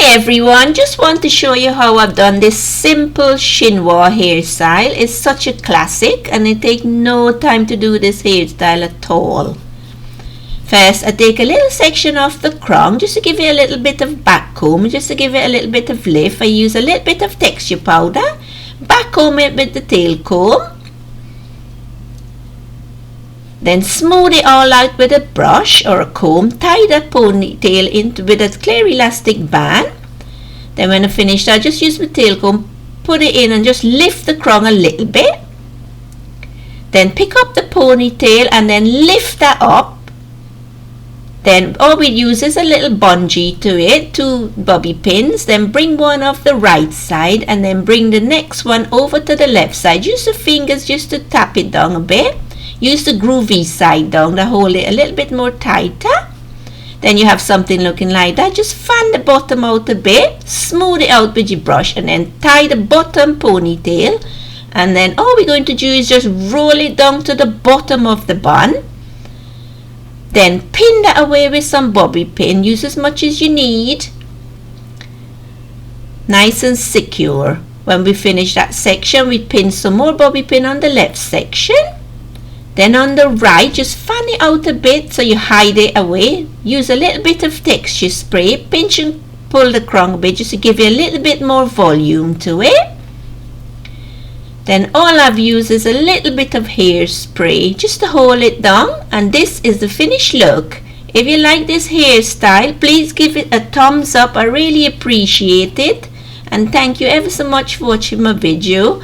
Hi everyone, just want to show you how I've done this simple chignon hairstyle. It's such a classic and it takes no time to do this hairstyle at all. First, I take a little section off the crown just to give it a little bit of back comb, just to give it a little bit of lift. I use a little bit of texture powder, back comb it with the tail comb. Then smooth it all out with a brush or a comb. Tie that ponytail into with a clear elastic band. Then when I finish, I just use my tail comb, put it in and just lift the crown a little bit. Then pick up the ponytail and then lift that up. Then all we use is a little bungee to it, 2 bobby pins. Then bring one off the right side and then bring the next one over to the left side. Use the fingers just to tap it down a bit. Use the groovy side down to hold it a little bit more tighter. Then you have something looking like that. Just fan the bottom out a bit, smooth it out with your brush and then tie the bottom ponytail. And then all we're going to do is just roll it down to the bottom of the bun. Then pin that away with some bobby pin. Use as much as you need. Nice and secure. When we finish that section, we pin some more bobby pin on the left section. Then on the right, just fan it out a bit so you hide it away. Use a little bit of texture spray. Pinch and pull the crown a bit just to give you a little bit more volume to it. Then all I've used is a little bit of hairspray just to hold it down. And this is the finished look. If you like this hairstyle, please give it a thumbs up. I really appreciate it. And thank you ever so much for watching my video.